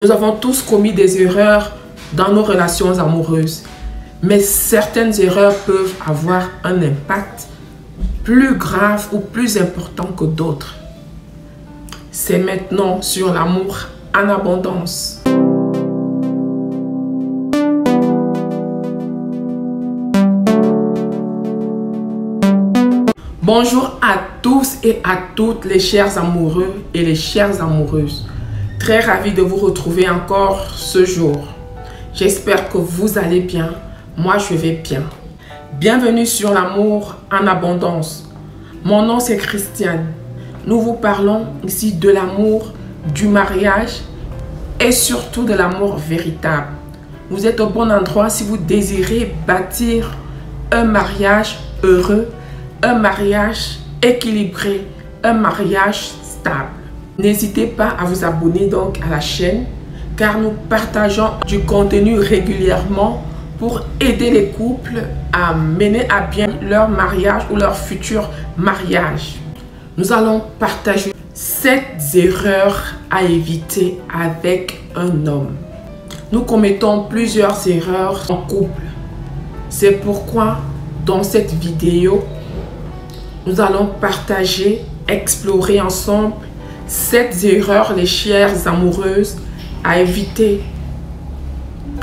Nous avons tous commis des erreurs dans nos relations amoureuses, mais certaines erreurs peuvent avoir un impact plus grave ou plus important que d'autres. C'est maintenant sur l'amour en abondance. Bonjour à tous et à toutes les chers amoureux et les chères amoureuses. Très ravi de vous retrouver encore ce jour. J'espère que vous allez bien. Moi, je vais bien. Bienvenue sur l'amour en abondance. Mon nom, c'est Christiane. Nous vous parlons ici de l'amour, du mariage et surtout de l'amour véritable. Vous êtes au bon endroit si vous désirez bâtir un mariage heureux, un mariage équilibré, un mariage stable. N'hésitez pas à vous abonner donc à la chaîne car nous partageons du contenu régulièrement pour aider les couples à mener à bien leur mariage ou leur futur mariage. Nous allons partager 7 erreurs à éviter avec un homme. Nous commettons plusieurs erreurs en couple. C'est pourquoi dans cette vidéo, nous allons partager, explorer ensemble 7 erreurs, les chères amoureuses, à éviter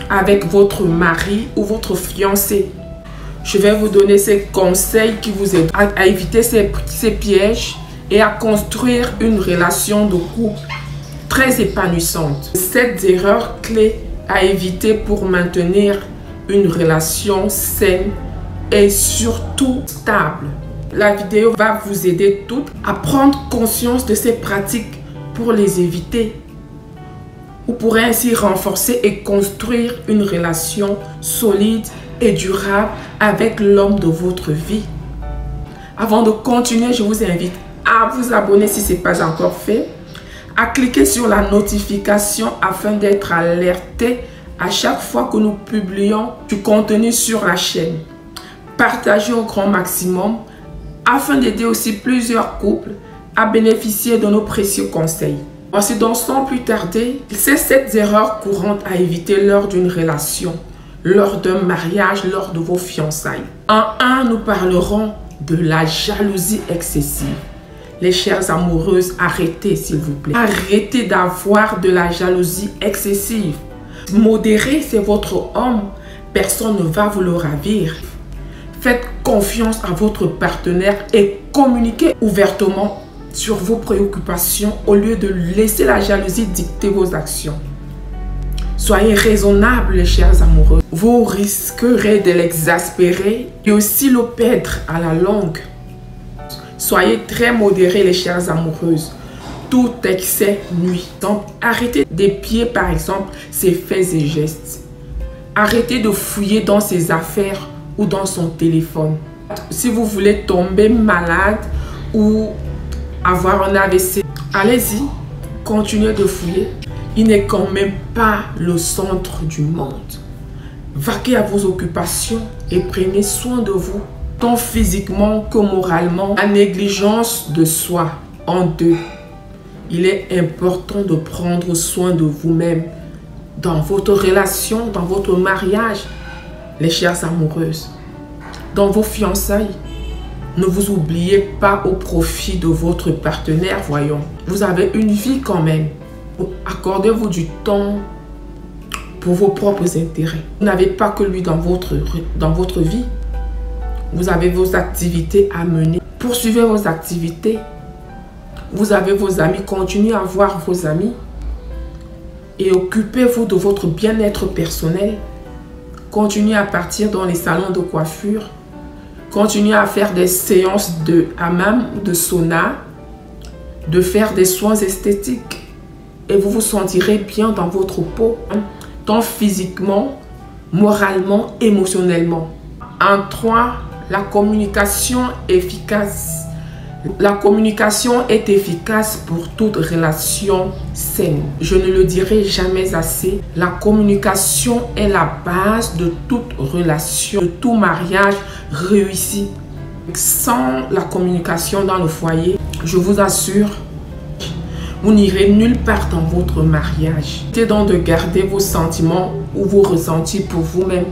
avec votre mari ou votre fiancé. Je vais vous donner ces conseils qui vous aident à éviter ces pièges et à construire une relation de couple très épanouissante. 7 erreurs clés à éviter pour maintenir une relation saine et surtout stable. La vidéo va vous aider toutes à prendre conscience de ces pratiques pour les éviter. Vous pourrez ainsi renforcer et construire une relation solide et durable avec l'homme de votre vie. Avant de continuer, je vous invite à vous abonner si ce n'est pas encore fait, à cliquer sur la notification afin d'être alerté à chaque fois que nous publions du contenu sur la chaîne. Partagez au grand maximum afin d'aider aussi plusieurs couples à bénéficier de nos précieux conseils. Voici donc sans plus tarder ces 7 erreurs courantes à éviter lors d'une relation, lors d'un mariage, lors de vos fiançailles. En 1, nous parlerons de la jalousie excessive. Les chères amoureuses, arrêtez s'il vous plaît. Arrêtez d'avoir de la jalousie excessive. Modérez, c'est votre homme. Personne ne va vous le ravir. Faites confiance à votre partenaire et communiquez ouvertement sur vos préoccupations au lieu de laisser la jalousie dicter vos actions. Soyez raisonnables, les chers amoureux. Vous risquerez de l'exaspérer et aussi le perdre à la longue. Soyez très modérés, les chères amoureuses. Tout excès nuit. Donc, arrêtez d'épier, par exemple, ses faits et gestes. Arrêtez de fouiller dans ses affaires ou dans son téléphone. Si vous voulez tomber malade ou avoir un AVC, allez-y, continuez de fouiller. Il n'est quand même pas le centre du monde. Vaquez à vos occupations et prenez soin de vous, tant physiquement que moralement. La négligence de soi en 2. Il est important de prendre soin de vous-même dans votre relation, dans votre mariage. Les chères amoureuses, dans vos fiançailles, ne vous oubliez pas au profit de votre partenaire, voyons. Vous avez une vie quand même. Accordez-vous du temps pour vos propres intérêts. Vous n'avez pas que lui dans votre vie. Vous avez vos activités à mener. Poursuivez vos activités. Vous avez vos amis. Continuez à voir vos amis. Et occupez-vous de votre bien-être personnel. Continuez à partir dans les salons de coiffure. Continuez à faire des séances de hammam, de sauna, de faire des soins esthétiques. Et vous vous sentirez bien dans votre peau, tant physiquement, moralement, émotionnellement. En 3, la communication efficace. La communication est efficace pour toute relation saine. Je ne le dirai jamais assez. La communication est la base de toute relation, de tout mariage réussi. Sans la communication dans le foyer, je vous assure, Vous n'irez nulle part dans votre mariage. Évitez donc de garder vos sentiments ou vos ressentis pour vous-même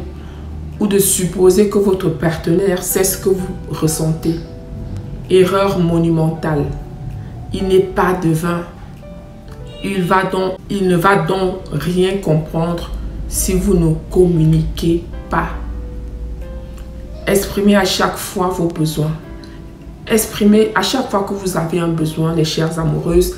ou de supposer que votre partenaire sait ce que vous ressentez. Erreur monumentale. Il n'est pas devin. Il ne va donc rien comprendre si vous ne communiquez pas. Exprimez à chaque fois vos besoins. Exprimez à chaque fois que vous avez un besoin, les chères amoureuses,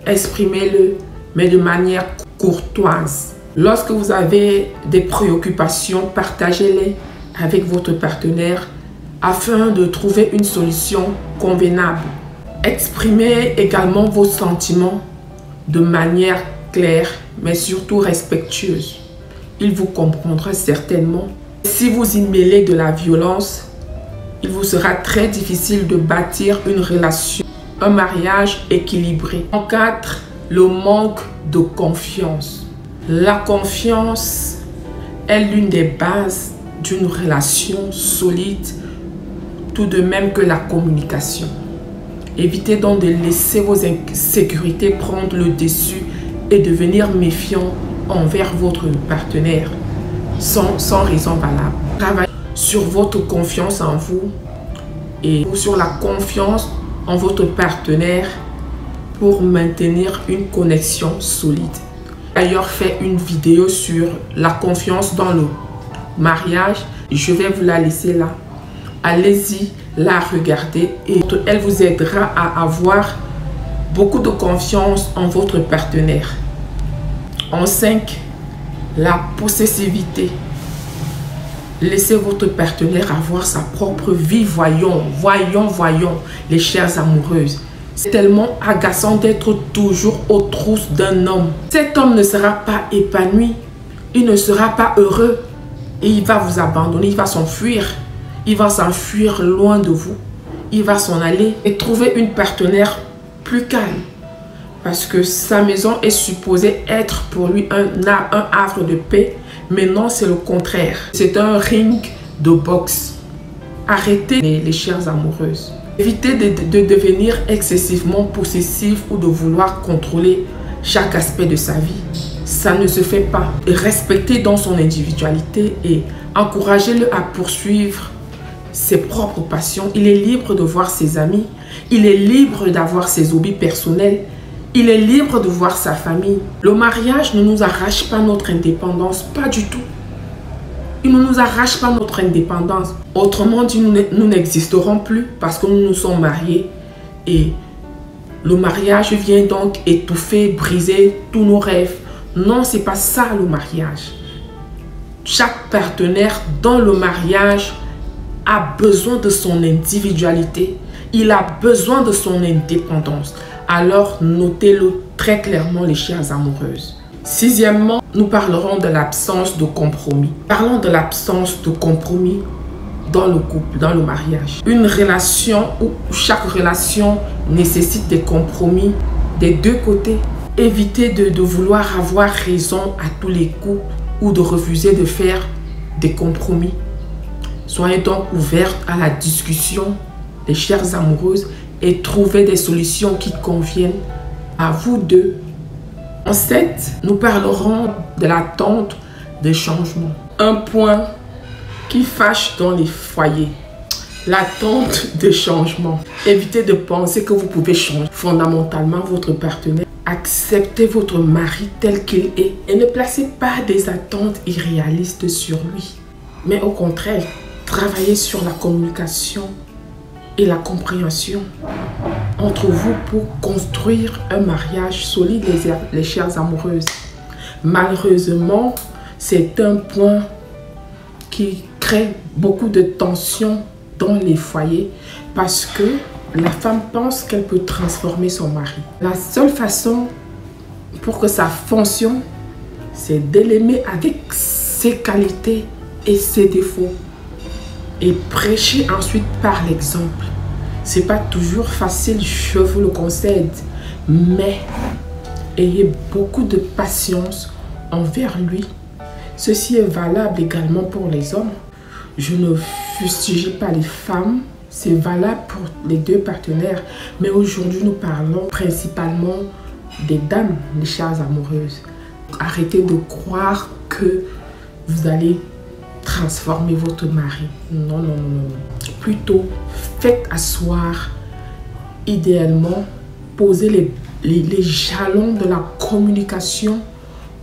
exprimez-le, mais de manière courtoise. Lorsque vous avez des préoccupations, partagez-les avec votre partenaire afin de trouver une solution convenable. Exprimez également vos sentiments de manière claire, mais surtout respectueuse. Il vous comprendra certainement. Si vous y mêlez de la violence, il vous sera très difficile de bâtir une relation, un mariage équilibré. En 4, le manque de confiance. La confiance est l'une des bases d'une relation solide, tout de même que la communication. Évitez donc de laisser vos insécurités prendre le dessus et devenir méfiant envers votre partenaire sans raison valable. Travaillez sur votre confiance en vous et sur la confiance en votre partenaire pour maintenir une connexion solide. J'ai d'ailleurs fait une vidéo sur la confiance dans le mariage. Je vais vous la laisser là. Allez-y, la regarder et elle vous aidera à avoir beaucoup de confiance en votre partenaire. En 5, la possessivité. Laissez votre partenaire avoir sa propre vie. Voyons, les chères amoureuses. C'est tellement agaçant d'être toujours aux trousses d'un homme. Cet homme ne sera pas épanoui. Il ne sera pas heureux. Et il va vous abandonner, il va s'enfuir. Il va s'enfuir loin de vous. Il va s'en aller et trouver une partenaire plus calme. Parce que sa maison est supposée être pour lui un havre de paix. Mais non, c'est le contraire. C'est un ring de boxe. Arrêtez les chères amoureuses. Évitez de devenir excessivement possessif ou de vouloir contrôler chaque aspect de sa vie. Ça ne se fait pas. Respectez donc son individualité et encouragez-le à poursuivre ses propres passions. Il est libre de voir ses amis. Il est libre d'avoir ses hobbies personnels. Il est libre de voir sa famille. Le mariage ne nous arrache pas notre indépendance, pas du tout. Il ne nous arrache pas notre indépendance. Autrement dit, nous n'existerons plus parce que nous nous sommes mariés. Et le mariage vient donc étouffer, briser tous nos rêves. Non, ce n'est pas ça le mariage. Chaque partenaire dans le mariage a besoin de son individualité. Il a besoin de son indépendance. Alors, notez-le très clairement, les chères amoureuses. 6e, nous parlerons de l'absence de compromis. Parlons de l'absence de compromis dans le couple, dans le mariage. Une relation où chaque relation nécessite des compromis des deux côtés. Évitez de vouloir avoir raison à tous les coups ou de refuser de faire des compromis. Soyez donc ouvertes à la discussion, les chères amoureuses, et trouver des solutions qui conviennent à vous deux. En 7, nous parlerons de l'attente des changements. Un point qui fâche dans les foyers. L'attente des changements. Évitez de penser que vous pouvez changer fondamentalement votre partenaire. Acceptez votre mari tel qu'il est et ne placez pas des attentes irréalistes sur lui. Mais au contraire, travaillez sur la communication et la compréhension entre vous pour construire un mariage solide, les chères amoureuses. Malheureusement, c'est un point qui crée beaucoup de tensions dans les foyers parce que la femme pense qu'elle peut transformer son mari. La seule façon pour que ça fonctionne, c'est de l'aimer avec ses qualités et ses défauts et prêcher ensuite par l'exemple. C'est pas toujours facile, je vous le concède, mais ayez beaucoup de patience envers lui. Ceci est valable également pour les hommes. Je ne fustige pas les femmes, c'est valable pour les deux partenaires. Mais aujourd'hui, nous parlons principalement des dames, les chères amoureuses. Arrêtez de croire que vous allez transformer votre mari. Non, non, non, non. Plutôt, faites asseoir, idéalement, posez les jalons de la communication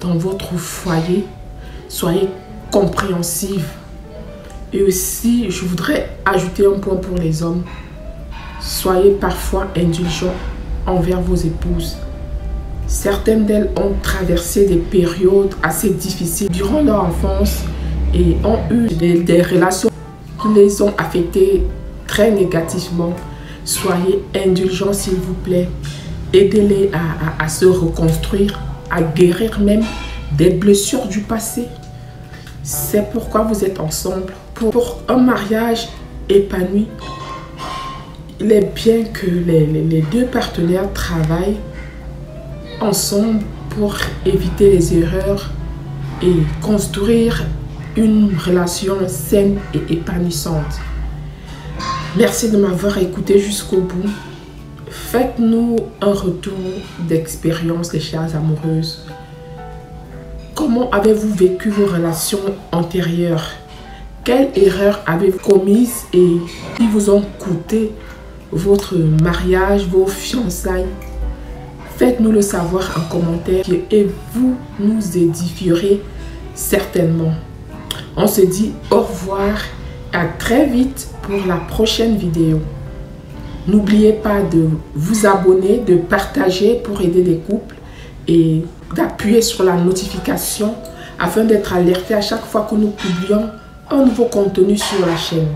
dans votre foyer. Soyez compréhensive. Et aussi, je voudrais ajouter un point pour les hommes. Soyez parfois indulgents envers vos épouses. Certaines d'elles ont traversé des périodes assez difficiles durant leur enfance et ont eu des relations qui les ont affectées très négativement. Soyez indulgents s'il vous plaît. Aidez-les à se reconstruire, à guérir même des blessures du passé. C'est pourquoi vous êtes ensemble. Pour un mariage épanoui, il est bien que les deux partenaires travaillent ensemble pour éviter les erreurs et construire une relation saine et épanouissante. Merci de m'avoir écouté jusqu'au bout. Faites-nous un retour d'expérience, les chères amoureuses. Comment avez-vous vécu vos relations antérieures? Quelles erreurs avez-vous commises et qui vous ont coûté votre mariage, vos fiançailles? Faites-nous le savoir en commentaire et vous nous édifierez certainement. On se dit au revoir et à très vite pour la prochaine vidéo. N'oubliez pas de vous abonner, de partager pour aider les couples et d'appuyer sur la notification afin d'être alerté à chaque fois que nous publions un nouveau contenu sur la chaîne.